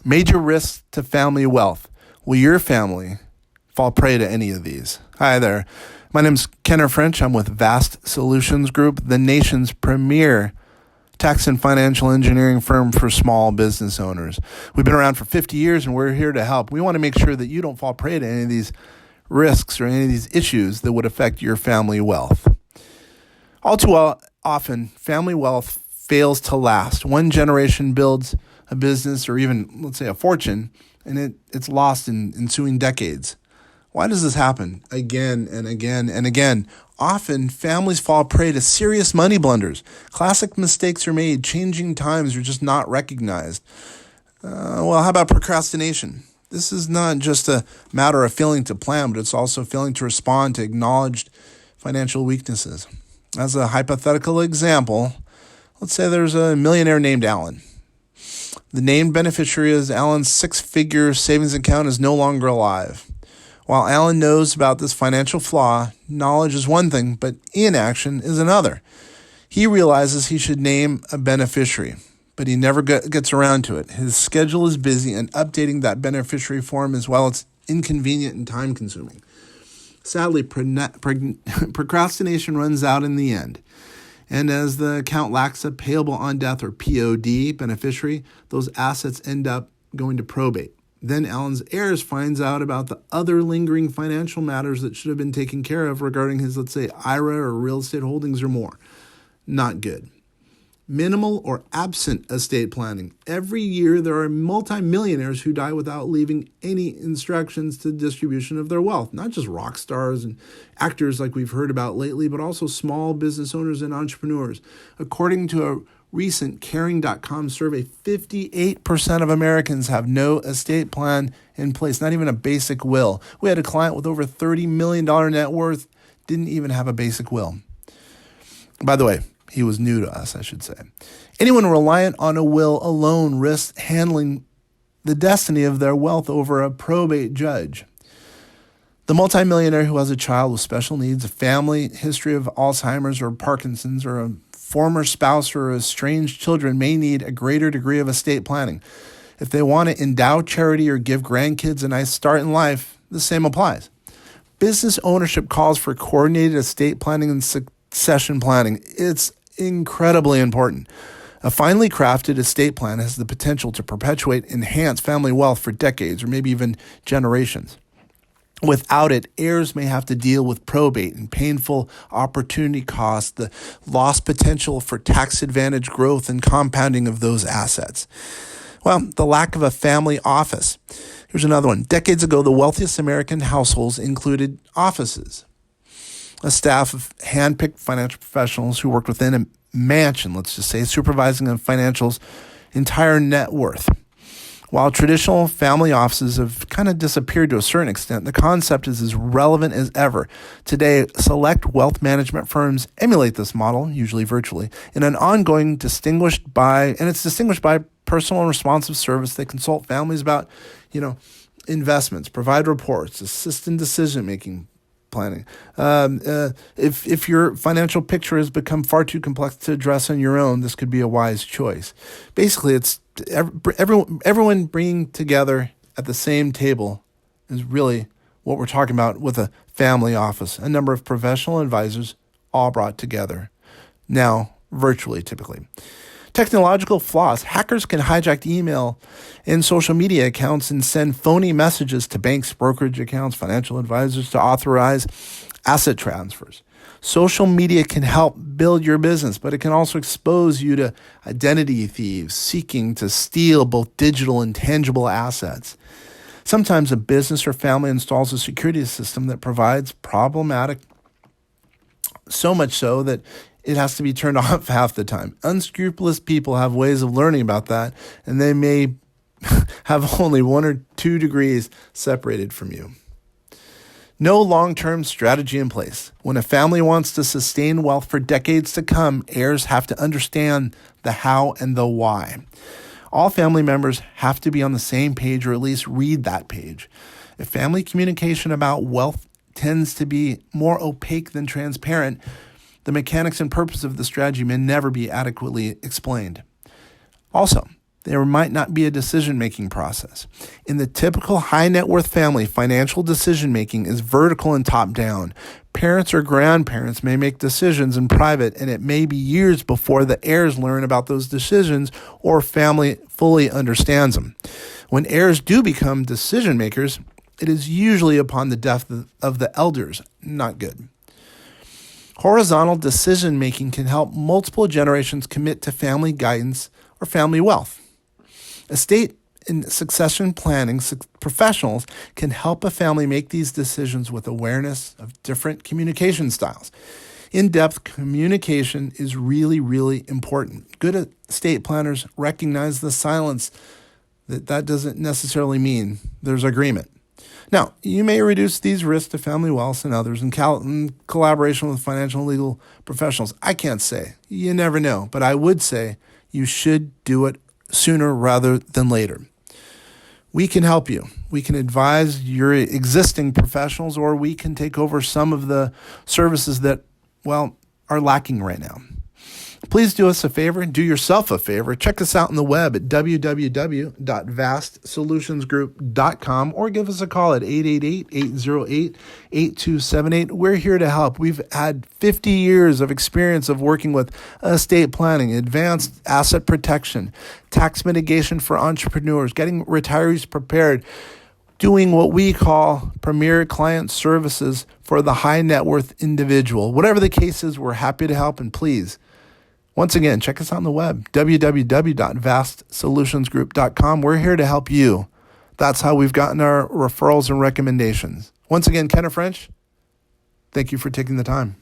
Major risks to family wealth. Will your family fall prey to any of these? Hi there. My name is Kenner French. I'm with Vast Solutions Group, the nation's premier tax and financial engineering firm for small business owners. We've been around for 50 years and we're here to help. We want to make sure that you don't fall prey to any of these risks or any of these issues that would affect your family wealth. All too often, family wealth fails to last. One generation builds a business or even, let's say, a fortune, and it's lost in ensuing decades. Why does this happen again and again and again? Often, families fall prey to serious money blunders. Classic mistakes are made. Changing times are just not recognized. How about procrastination? This is not just a matter of failing to plan, but it's also failing to respond to acknowledged financial weaknesses. As a hypothetical example, let's say there's a millionaire named Alan. The named beneficiary is Alan's six-figure savings account is no longer alive. While Alan knows about this financial flaw, knowledge is one thing, but inaction is another. He realizes he should name a beneficiary, but he never gets around to it. His schedule is busy, and updating that beneficiary form as well, it's inconvenient and time-consuming. Sadly, procrastination runs out in the end. And as the account lacks a payable on death or POD beneficiary, those assets end up going to probate. Then Alan's heirs finds out about the other lingering financial matters that should have been taken care of regarding his, let's say, IRA or real estate holdings or more. Not good. Minimal or absent estate planning. Every year there are multimillionaires who die without leaving any instructions to distribution of their wealth. Not just rock stars and actors like we've heard about lately, but also small business owners and entrepreneurs. According to a recent Caring.com survey, 58% of Americans have no estate plan in place, not even a basic will. We had a client with over $30 million net worth, didn't even have a basic will. By the way, he was new to us, I should say. Anyone reliant on a will alone risks handling the destiny of their wealth over a probate judge. The multimillionaire who has a child with special needs, a family history of Alzheimer's or Parkinson's, or a former spouse or estranged children may need a greater degree of estate planning. If they want to endow charity or give grandkids a nice start in life, the same applies. Business ownership calls for coordinated estate planning and succession planning. It's incredibly important. A finely crafted estate plan has the potential to perpetuate, enhance family wealth for decades or maybe even generations. Without it, heirs may have to deal with probate and painful opportunity costs, the lost potential for tax advantage growth and compounding of those assets. Well, the lack of a family office. Here's another one. Decades ago, the wealthiest American households included offices. A staff of hand-picked financial professionals who worked within a mansion, let's just say, supervising a financial's entire net worth. While traditional family offices have kind of disappeared to a certain extent, the concept is as relevant as ever. Today, select wealth management firms emulate this model, usually virtually, in an ongoing distinguished by personal and responsive service. They consult families about, investments, provide reports, assist in decision-making, planning. If your financial picture has become far too complex to address on your own, this could be a wise choice. Basically, it's everyone bringing together at the same table is really what we're talking about with a family office. A number of professional advisors all brought together, now virtually typically. Technological flaws. Hackers can hijack email and social media accounts and send phony messages to banks, brokerage accounts, financial advisors to authorize asset transfers. Social media can help build your business, but it can also expose you to identity thieves seeking to steal both digital and tangible assets. Sometimes a business or family installs a security system that provides problematic, so much so that it has to be turned off half the time. Unscrupulous people have ways of learning about that, and they may have only 1 or 2 degrees separated from you. No long-term strategy in place. When a family wants to sustain wealth for decades to come, heirs have to understand the how and the why. All family members have to be on the same page or at least read that page. If family communication about wealth tends to be more opaque than transparent, the mechanics and purpose of the strategy may never be adequately explained. Also, there might not be a decision-making process. In the typical high net worth family, financial decision-making is vertical and top-down. Parents or grandparents may make decisions in private, and it may be years before the heirs learn about those decisions or family fully understands them. When heirs do become decision makers, it is usually upon the death of the elders. Not good. Horizontal decision-making can help multiple generations commit to family guidance or family wealth. Estate and succession planning professionals can help a family make these decisions with awareness of different communication styles. In-depth communication is really, really important. Good estate planners recognize the silence. That doesn't necessarily mean there's agreement. Now, you may reduce these risks to family wealth and others in collaboration with financial and legal professionals. I can't say. You never know. But I would say you should do it sooner rather than later. We can help you. We can advise your existing professionals, or we can take over some of the services that, are lacking right now. Please do us a favor, do yourself a favor. Check us out on the web at www.vastsolutionsgroup.com or give us a call at 888-808-8278. We're here to help. We've had 50 years of experience of working with estate planning, advanced asset protection, tax mitigation for entrepreneurs, getting retirees prepared, doing what we call premier client services for the high net worth individual. Whatever the case is, we're happy to help, and please, once again, check us out on the web, www.vastsolutionsgroup.com. We're here to help you. That's how we've gotten our referrals and recommendations. Once again, Kenneth French, thank you for taking the time.